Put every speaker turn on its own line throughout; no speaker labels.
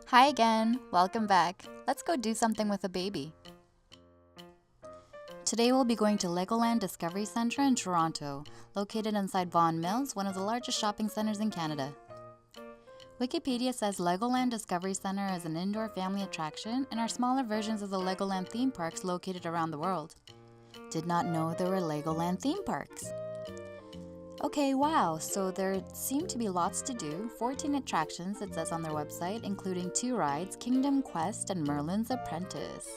Hi again, welcome back. Let's go do something with a baby. Today we'll be going to Legoland Discovery Centre in Toronto, located inside Vaughan Mills, one of the largest shopping centres in Canada. Wikipedia says Legoland Discovery Centre is an indoor family attraction and are smaller versions of the Legoland theme parks located around the world. Did not know there were Legoland theme parks. Okay, wow, so there seem to be lots to do, 14 attractions it says on their website, including 2 rides, Kingdom Quest and Merlin's Apprentice.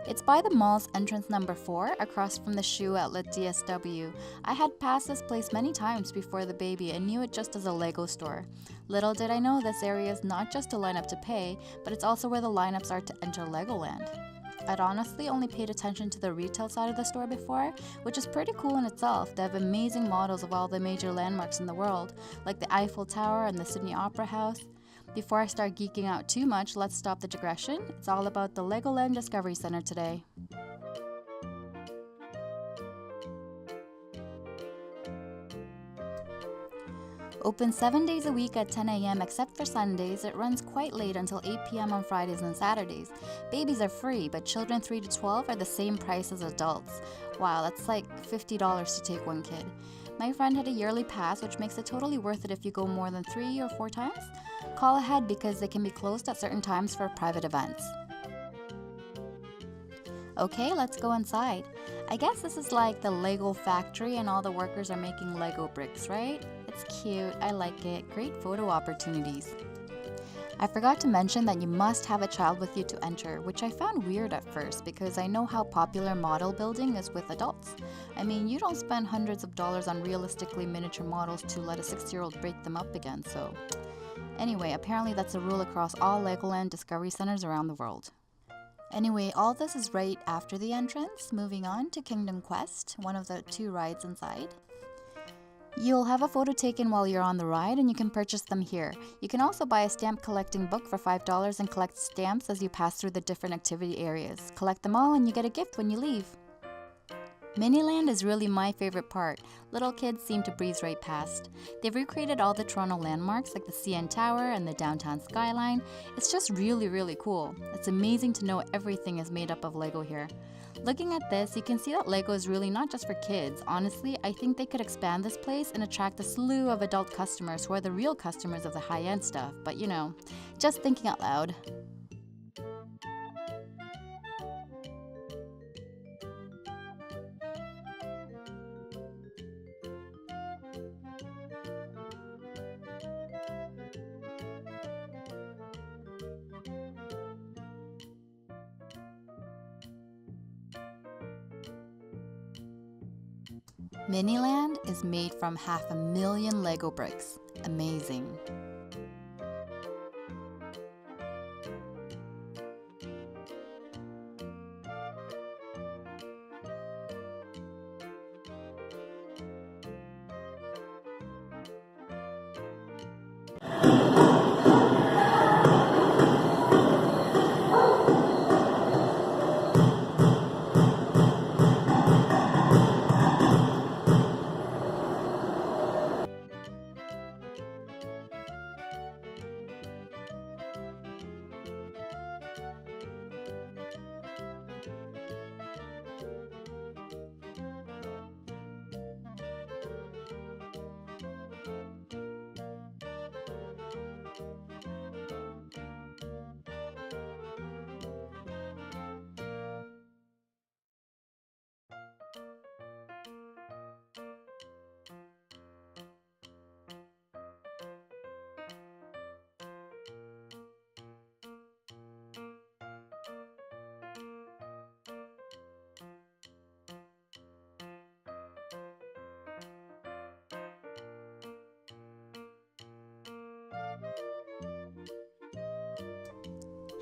It's by the mall's entrance number 4, across from the shoe outlet DSW. I had passed this place many times before the baby and knew it just as a Lego store. Little did I know this area is not just a lineup to pay, but it's also where the lineups are to enter Legoland. I'd honestly only paid attention to the retail side of the store before, which is pretty cool in itself. They have amazing models of all the major landmarks in the world, like the Eiffel Tower and the Sydney Opera House. Before I start geeking out too much, let's stop the digression. It's all about the Legoland Discovery Centre today. Open 7 days a week at 10 a.m. except for Sundays. It runs quite late until 8 p.m. on Fridays and Saturdays. Babies are free, but children 3 to 12 are the same price as adults. Wow, that's like $50 to take one kid. My friend had a yearly pass, which makes it totally worth it if you go more than 3 or 4 times. Call ahead because they can be closed at certain times for private events. Okay, let's go inside. I guess this is like the Lego factory and all the workers are making Lego bricks, right? It's cute, I like it, great photo opportunities. I forgot to mention that you must have a child with you to enter, which I found weird at first because I know how popular model building is with adults. I mean, you don't spend hundreds of dollars on realistically miniature models to let a 6-year-old break them up again, so... Anyway, apparently that's a rule across all Legoland Discovery Centers around the world. Anyway, all this is right after the entrance. Moving on to Kingdom Quest, one of the 2 rides inside. You'll have a photo taken while you're on the ride and you can purchase them here. You can also buy a stamp collecting book for $5 and collect stamps as you pass through the different activity areas. Collect them all and you get a gift when you leave. Miniland is really my favorite part. Little kids seem to breeze right past. They've recreated all the Toronto landmarks like the CN Tower and the downtown skyline. It's just really cool. It's amazing to know everything is made up of Lego here. Looking at this, you can see that Lego is really not just for kids. Honestly, I think they could expand this place and attract a slew of adult customers who are the real customers of the high-end stuff. But you know, just thinking out loud. Miniland is made from 500,000 Lego bricks. Amazing.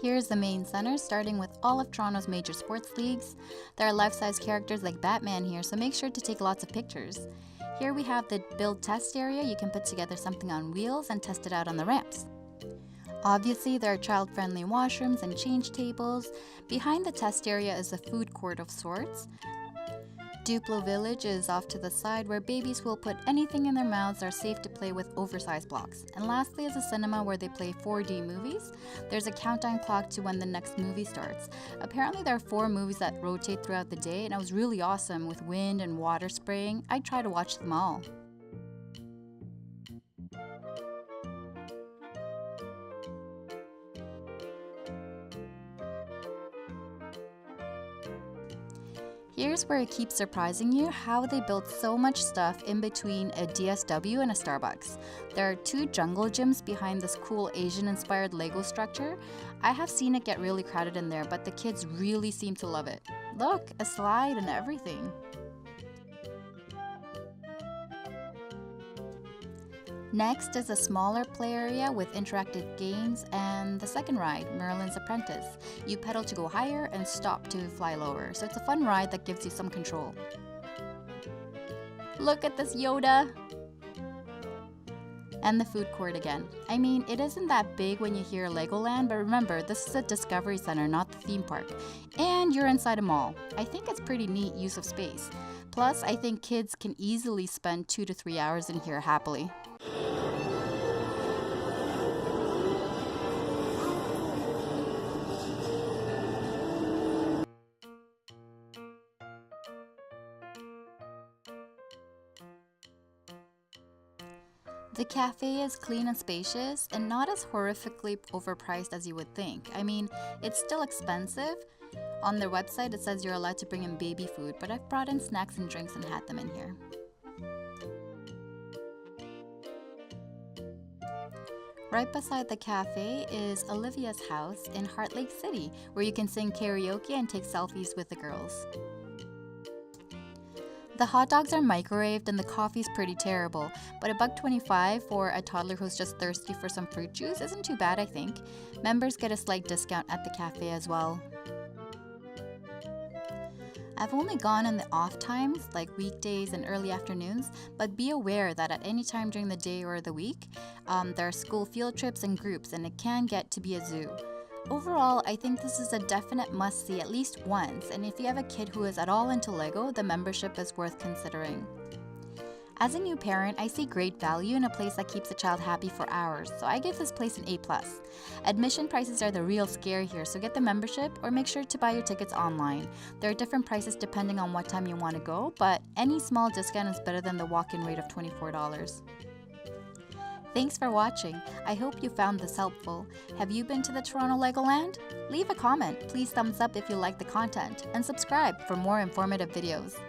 Here's the main center, starting with all of Toronto's major sports leagues. There are life-size characters like Batman here, so make sure to take lots of pictures. Here we have the build test area. You can put together something on wheels and test it out on the ramps. Obviously, there are child-friendly washrooms and change tables. Behind the test area is a food court of sorts. Duplo Village is off to the side where babies will put anything in their mouths are safe to play with oversized blocks. And lastly is a cinema where they play 4D movies. There's a countdown clock to when the next movie starts. Apparently there are 4 movies that rotate throughout the day and it was really awesome with wind and water spraying. I'd try to watch them all. Here's where it keeps surprising you how they built so much stuff in between a DSW and a Starbucks. There are 2 jungle gyms behind this cool Asian-inspired Lego structure. I have seen it get really crowded in there, but the kids really seem to love it. Look, a slide and everything. Next is a smaller play area with interactive games and the second ride, Merlin's Apprentice. You pedal to go higher and stop to fly lower, so it's a fun ride that gives you some control. Look at this Yoda! And the food court again. I mean, it isn't that big when you hear Legoland, but remember, this is a Discovery Center, not the theme park. And you're inside a mall. I think it's pretty neat use of space. Plus, I think kids can easily spend 2 to 3 hours in here happily. The cafe is clean and spacious and not as horrifically overpriced as you would think. I mean, it's still expensive. On their website it says you're allowed to bring in baby food, but I've brought in snacks and drinks and had them in here. Right beside the cafe is Olivia's house in Heart Lake City, where you can sing karaoke and take selfies with the girls. The hot dogs are microwaved and the coffee's pretty terrible, but $1.25 for a toddler who's just thirsty for some fruit juice isn't too bad, I think. Members get a slight discount at the cafe as well. I've only gone in the off times, like weekdays and early afternoons, but be aware that at any time during the day or the week, there are school field trips and groups, and it can get to be a zoo. Overall, I think this is a definite must-see at least once, and if you have a kid who is at all into Lego, the membership is worth considering. As a new parent, I see great value in a place that keeps a child happy for hours, so I give this place an A+. Admission prices are the real scare here, so get the membership or make sure to buy your tickets online. There are different prices depending on what time you want to go, but any small discount is better than the walk-in rate of $24. Thanks for watching. I hope you found this helpful. Have you been to the Toronto Legoland? Leave a comment, please thumbs up if you like the content, and subscribe for more informative videos.